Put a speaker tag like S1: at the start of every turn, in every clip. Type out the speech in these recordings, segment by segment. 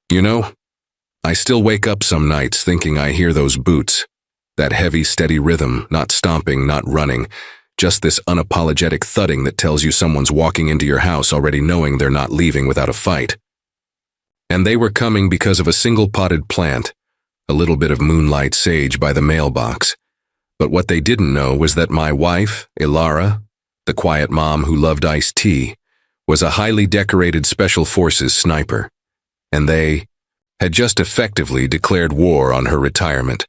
S1: You know, I still wake up some nights thinking I hear those boots. That heavy, steady rhythm, not stomping, not running, just this unapologetic thudding that tells you someone's walking into your house already knowing they're not leaving without a fight. And they were coming because of a single potted plant, a little bit of moonlight sage by the mailbox. But what they didn't know was that my wife, Ilara, the quiet mom who loved iced tea, was a highly decorated Special Forces sniper. And they had just effectively declared war on her retirement.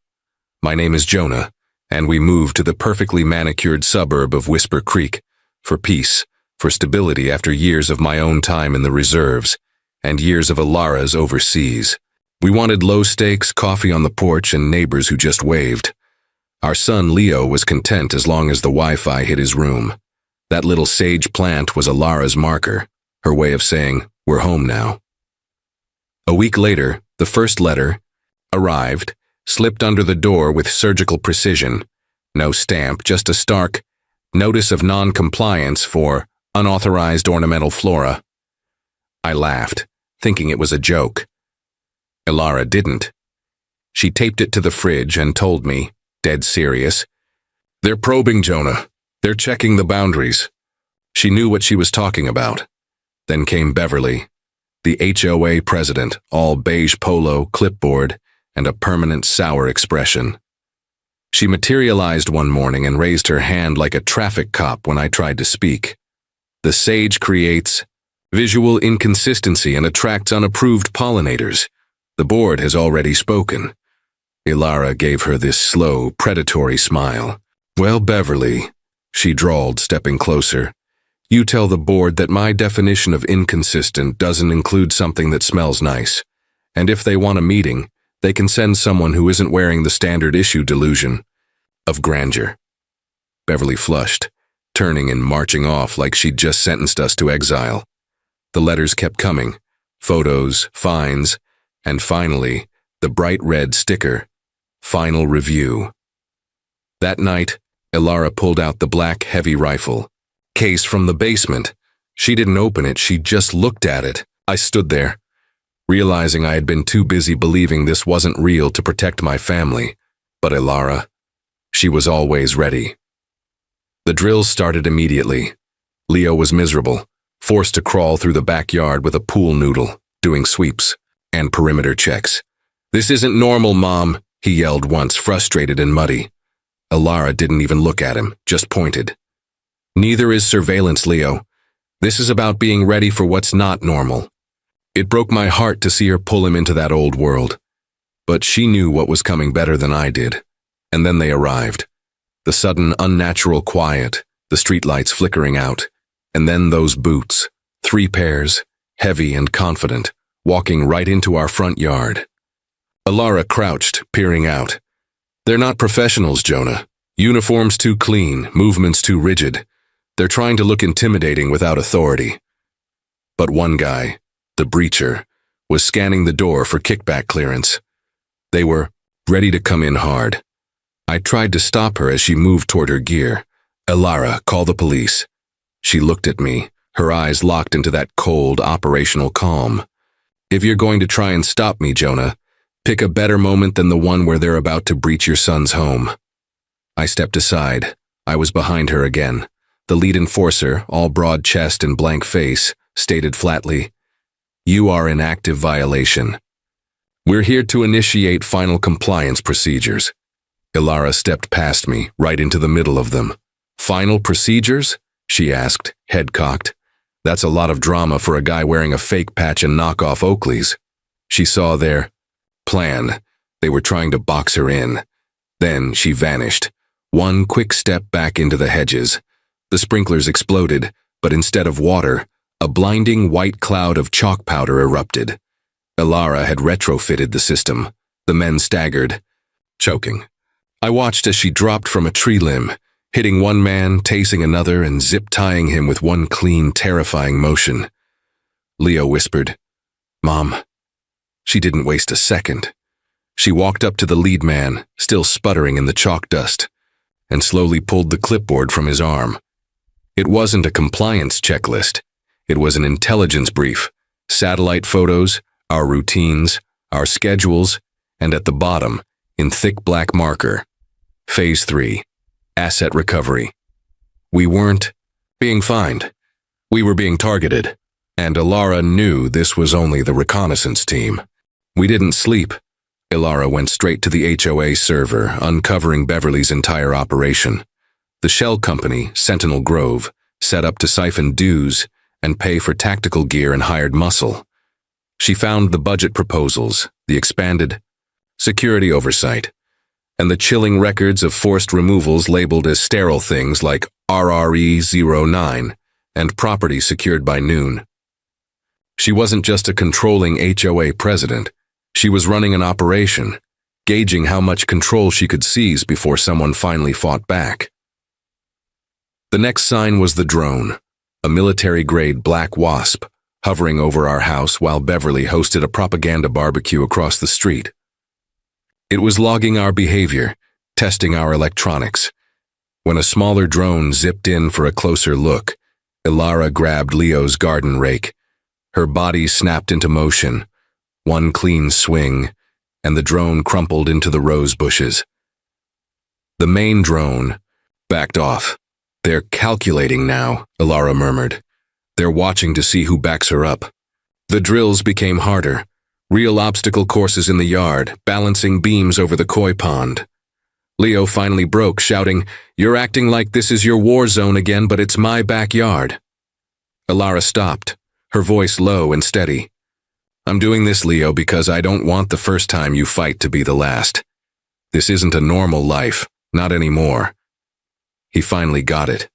S1: My name is Jonah, and we moved to the perfectly manicured suburb of Whisper Creek for peace, for stability after years of my own time in the reserves and years of Ilara's overseas. We wanted low stakes, coffee on the porch, and neighbors who just waved. Our son Leo was content as long as the Wi-Fi hit his room. That little sage plant was Ilara's marker, her way of saying, "We're home now." A week later, the first letter arrived, slipped under the door with surgical precision. No stamp, just a stark notice of non-compliance for unauthorized ornamental flora. I laughed, thinking it was a joke. Ilara didn't. She taped it to the fridge and told me, dead serious, "They're probing, Jonah. They're checking the boundaries." She knew what she was talking about. Then came Beverly, the HOA president, all beige polo, clipboard, and a permanent sour expression. She materialized one morning and raised her hand like a traffic cop when I tried to speak. The sage creates visual inconsistency and attracts unapproved pollinators. The board has already spoken. Ilara gave her this slow, predatory smile. "Well, Beverly," she drawled, stepping closer, "you tell the board that my definition of inconsistent doesn't include something that smells nice. And if they want a meeting, they can send someone who isn't wearing the standard issue delusion of grandeur." Beverly flushed, turning and marching off like she'd just sentenced us to exile. The letters kept coming, photos, fines, and finally, the bright red sticker, "Final Review." That night, Ilara pulled out the black heavy rifle case from the basement. She didn't open it, she just looked at it. I stood there, realizing I had been too busy believing this wasn't real to protect my family. But Ilara, she was always ready. The drills started immediately. Leo was miserable, forced to crawl through the backyard with a pool noodle, doing sweeps and perimeter checks. "This isn't normal, Mom," he yelled once, frustrated and muddy. Ilara didn't even look at him, just pointed. "Neither is surveillance, Leo. This is about being ready for what's not normal." It broke my heart to see her pull him into that old world. But she knew what was coming better than I did. And then they arrived. The sudden, unnatural quiet, the streetlights flickering out, and then those boots, 3 pairs, heavy and confident, walking right into our front yard. Ilara crouched, peering out. "They're not professionals, Jonah. Uniforms too clean, movements too rigid. They're trying to look intimidating without authority." But one guy, the breacher, was scanning the door for kickback clearance. They were ready to come in hard. I tried to stop her as she moved toward her gear. "Ilara, call the police." She looked at me, her eyes locked into that cold, operational calm. "If you're going to try and stop me, Jonah, pick a better moment than the one where they're about to breach your son's home." I stepped aside. I was behind her again. The lead enforcer, all broad chest and blank face, stated flatly, "You are in active violation. We're here to initiate final compliance procedures." Ilara stepped past me, right into the middle of them. "Final procedures?" she asked, head cocked. "That's a lot of drama for a guy wearing a fake patch and knockoff Oakleys." She saw their plan. They were trying to box her in. Then she vanished. One quick step back into the hedges. The sprinklers exploded, but instead of water, a blinding white cloud of chalk powder erupted. Ilara had retrofitted the system. The men staggered, choking. I watched as she dropped from a tree limb, hitting one man, tasing another, and zip-tying him with one clean, terrifying motion. Leo whispered, "Mom." She didn't waste a second. She walked up to the lead man, still sputtering in the chalk dust, and slowly pulled the clipboard from his arm. It wasn't a compliance checklist. It was an intelligence brief. Satellite photos, our routines, our schedules, and at the bottom, in thick black marker, Phase 3, Asset Recovery. We weren't being fined. We were being targeted, and Ilara knew this was only the reconnaissance team. We didn't sleep. Ilara went straight to the HOA server, uncovering Beverly's entire operation. The shell company, Sentinel Grove, set up to siphon dues and pay for tactical gear and hired muscle. She found the budget proposals, the expanded security oversight, and the chilling records of forced removals labeled as sterile things like RRE-09 and property secured by noon. She wasn't just a controlling HOA president. She was running an operation, gauging how much control she could seize before someone finally fought back. The next sign was the drone, a military-grade black wasp, hovering over our house while Beverly hosted a propaganda barbecue across the street. It was logging our behavior, testing our electronics. When a smaller drone zipped in for a closer look, Ilara grabbed Leo's garden rake. Her body snapped into motion, one clean swing, and the drone crumpled into the rose bushes. The main drone backed off. "They're calculating now," Ilara murmured. "They're watching to see who backs her up." The drills became harder. Real obstacle courses in the yard, balancing beams over the koi pond. Leo finally broke, shouting, "You're acting like this is your war zone again, but it's my backyard." Ilara stopped, her voice low and steady. "I'm doing this, Leo, because I don't want the first time you fight to be the last. This isn't a normal life, not anymore." He finally got it.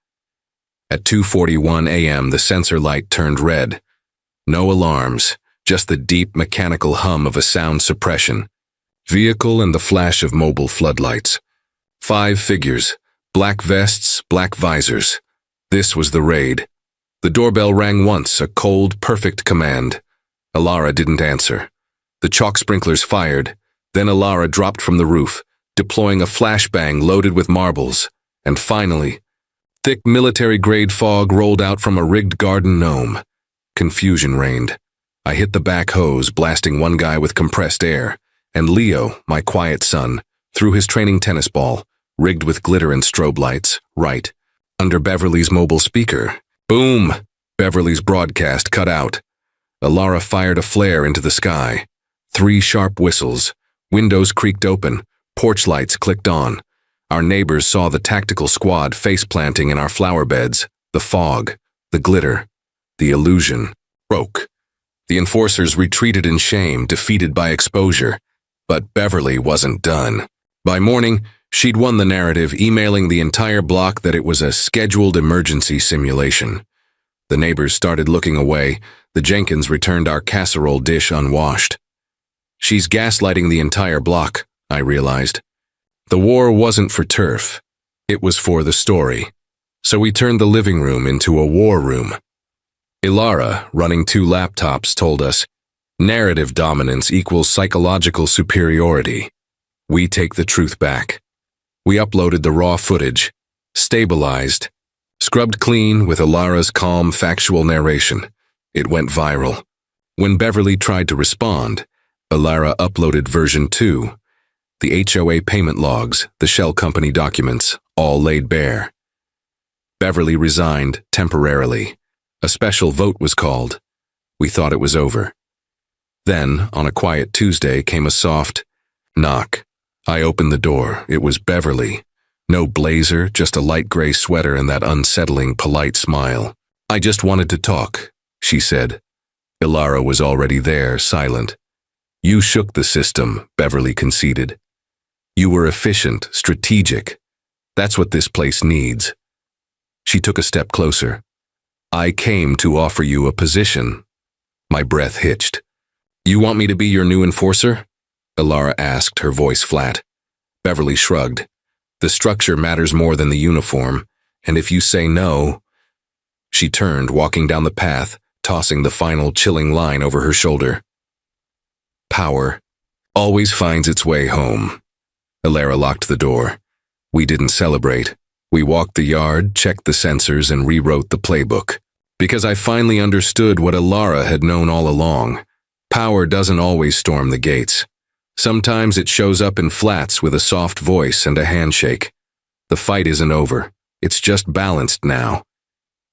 S1: At 2:41 a.m., the sensor light turned red. No alarms, just the deep mechanical hum of a sound suppression vehicle and the flash of mobile floodlights. 5 figures, black vests, black visors. This was the raid. The doorbell rang once, a cold, perfect command. Ilara didn't answer. The chalk sprinklers fired, then Ilara dropped from the roof, deploying a flashbang loaded with marbles. And finally, thick military-grade fog rolled out from a rigged garden gnome. Confusion reigned. I hit the back hose, blasting one guy with compressed air, and Leo, my quiet son, threw his training tennis ball, rigged with glitter and strobe lights, right under Beverly's mobile speaker. Boom! Beverly's broadcast cut out. Ilara fired a flare into the sky. 3 sharp whistles. Windows creaked open. Porch lights clicked on. Our neighbors saw the tactical squad face-planting in our flower beds. The fog, the glitter, the illusion broke. The enforcers retreated in shame, defeated by exposure. But Beverly wasn't done. By morning, she'd won the narrative, emailing the entire block that it was a scheduled emergency simulation. The neighbors started looking away. The Jenkins returned our casserole dish unwashed. "She's gaslighting the entire block," I realized. The war wasn't for turf. It was for the story. So we turned the living room into a war room. Ilara, running 2 laptops, told us, "Narrative dominance equals psychological superiority. We take the truth back." We uploaded the raw footage, stabilized, scrubbed clean with Ilara's calm, factual narration. It went viral. When Beverly tried to respond, Ilara uploaded version 2. The HOA payment logs, the shell company documents, all laid bare. Beverly resigned temporarily. A special vote was called. We thought it was over. Then, on a quiet Tuesday, came a soft knock. I opened the door. It was Beverly. No blazer, just a light gray sweater and that unsettling, polite smile. "I just wanted to talk," she said. Ilara was already there, silent. "You shook the system," Beverly conceded. "You were efficient, strategic. That's what this place needs." She took a step closer. "I came to offer you a position." My breath hitched. "You want me to be your new enforcer?" Ilara asked, her voice flat. Beverly shrugged. "The structure matters more than the uniform, and if you say no—" She turned, walking down the path, tossing the final chilling line over her shoulder. "Power always finds its way home." Ilara locked the door. We didn't celebrate. We walked the yard, checked the sensors, and rewrote the playbook. Because I finally understood what Ilara had known all along. Power doesn't always storm the gates. Sometimes it shows up in flats with a soft voice and a handshake. The fight isn't over. It's just balanced now.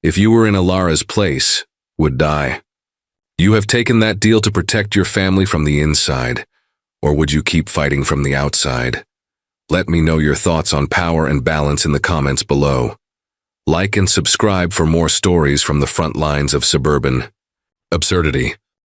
S1: If you were in Alara's place, would die. You have taken that deal to protect your family from the inside, or would you keep fighting from the outside? Let me know your thoughts on power and balance in the comments below. Like and subscribe for more stories from the front lines of suburban absurdity.